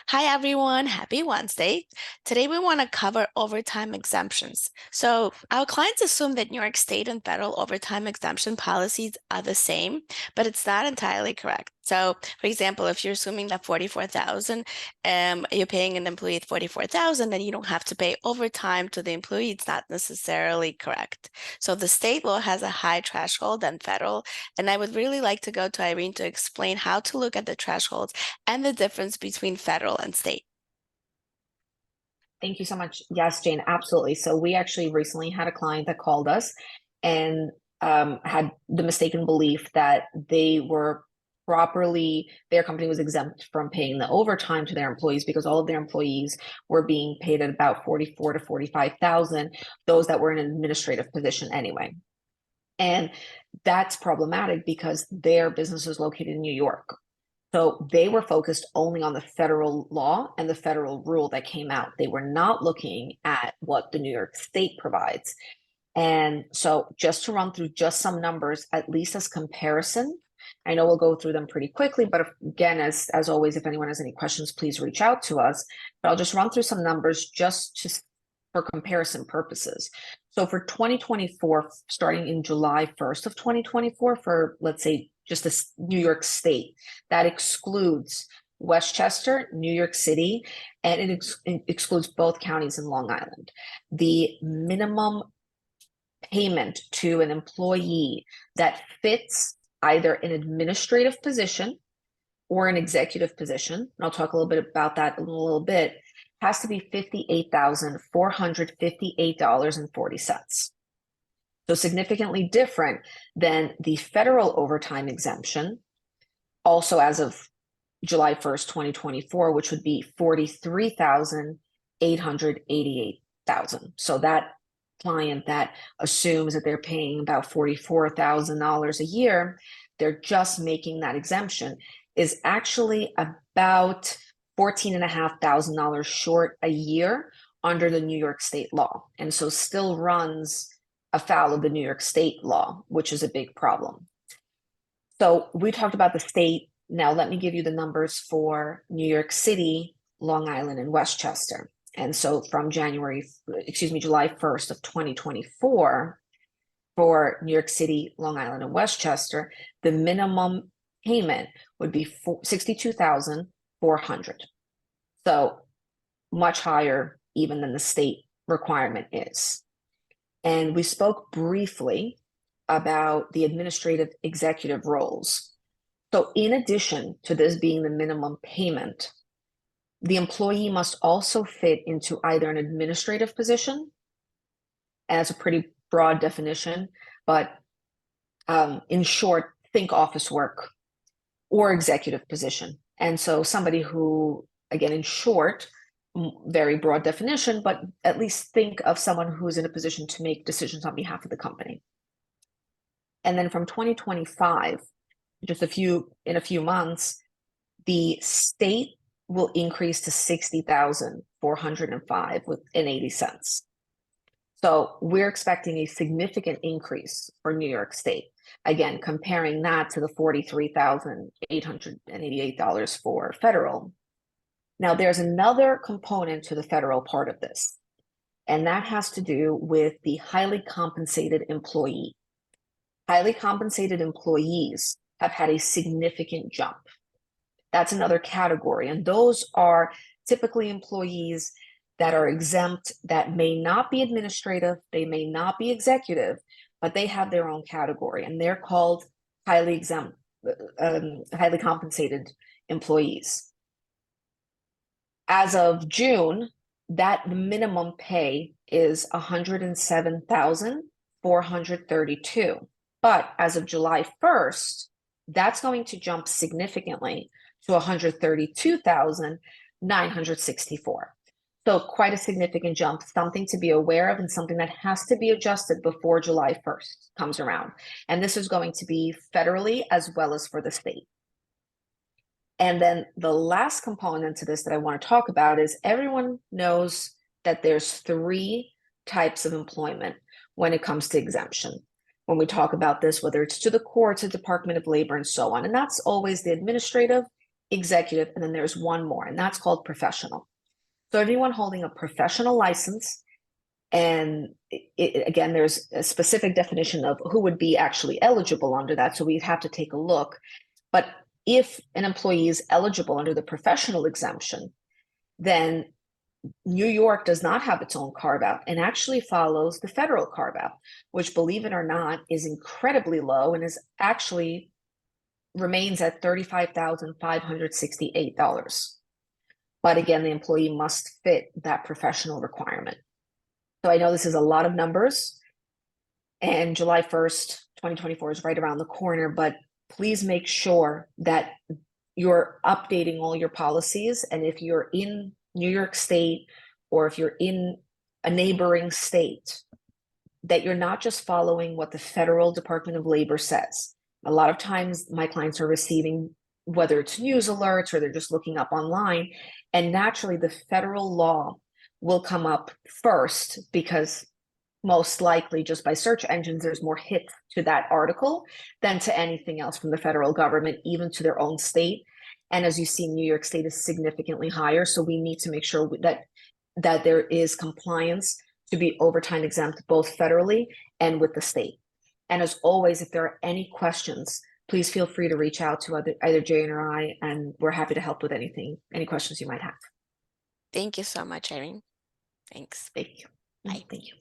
Hi everyone, happy Wednesday. Today we want to cover overtime exemptions. So, our clients assume that New York state and federal overtime exemption policies are the same, but it's not entirely correct. So, for example, if you're assuming that 44,000, you're paying an employee 44,000, then you don't have to pay overtime to the employee. It's not necessarily correct. So, the state law has a higher threshold than federal, and I would really like to go to Irene to explain how to look at the thresholds and the difference between federal and state. Thank you so much. Yes, Jane, absolutely. So we actually recently had a client that called us and had the mistaken belief that their company was exempt from paying the overtime to their employees because all of their employees were being paid at about 44 to 45,000, those that were in an administrative position anyway. And that's problematic because their business is located in New York. So they were focused only on the federal law and the federal rule that came out. They were not looking at what the New York state provides. And so just to run through just some numbers, at least as comparison, I know we'll go through them pretty quickly, but again, as always, if anyone has any questions, please reach out to us. But I'll just run through some numbers just for comparison purposes. So for 2024, starting in July 1st of 2024, for let's say just the New York State, that excludes Westchester, New York City, and it excludes both counties in Long Island. The minimum payment to an employee that fits either an administrative position or an executive position, and I'll talk a little bit about that in a little bit, has to be $58,458.40. So significantly different than the federal overtime exemption, also as of July 1st, 2024, which would be $43,888,000. So that client that assumes that they're paying about $44,000 a year, they're just making that exemption, is actually about $14,500 short a year under the New York state law. And so still runs afoul of the New York state law, which is a big problem. So we talked about the state. Now let me give you the numbers for New York City, Long Island, and Westchester. And so from July 1st of 2024, for New York City, Long Island, and Westchester, the minimum payment would be $62,400. So much higher even than the state requirement is. And we spoke briefly about the administrative executive roles. So in addition to this being the minimum payment, the employee must also fit into either an administrative position, and it's a pretty broad definition, but in short, think office work, or executive position. And so somebody who, again, in short, very broad definition, but at least think of someone who's in a position to make decisions on behalf of the company. And then from 2025, just in a few months, the state will increase to $60,405.80. So we're expecting a significant increase for New York State. Again, comparing that to the $43,888 for federal. Now, there's another component to the federal part of this, and that has to do with the highly compensated employee. Highly compensated employees have had a significant jump. That's another category, and those are typically employees that are exempt, that may not be administrative, they may not be executive, but they have their own category, and they're called highly compensated employees. As of June, that minimum pay is $107,432. But as of July 1st, that's going to jump significantly to $132,964. So quite a significant jump, something to be aware of and something that has to be adjusted before July 1st comes around. And this is going to be federally as well as for the state. And then the last component to this that I want to talk about is everyone knows that there's three types of employment when it comes to exemption. When we talk about this, whether it's to the courts, the Department of Labor, and so on. And that's always the administrative executive, and then there's one more, and that's called professional. So anyone holding a professional license, and again, there's a specific definition of who would be actually eligible under that. So we'd have to take a look. But if an employee is eligible under the professional exemption, then New York does not have its own carve out and actually follows the federal carve out, which, believe it or not, is incredibly low and is actually remains at $35,568. But again, the employee must fit that professional requirement. So I know this is a lot of numbers, and July 1st, 2024 is right around the corner, but please make sure that you're updating all your policies. And if you're in New York State, or if you're in a neighboring state, that you're not just following what the Federal Department of Labor says. A lot of times my clients are receiving, whether it's news alerts or they're just looking up online, and naturally the federal law will come up first, because most likely just by search engines, there's more hits to that article than to anything else from the federal government, even to their own state. And as you see, New York State is significantly higher. So we need to make sure that there is compliance to be overtime exempt, both federally and with the state. And as always, if there are any questions, please feel free to reach out to either Jane or I, and we're happy to help with any questions you might have. Thank you so much, Irene. Thanks. Thank you. Bye. Thank you.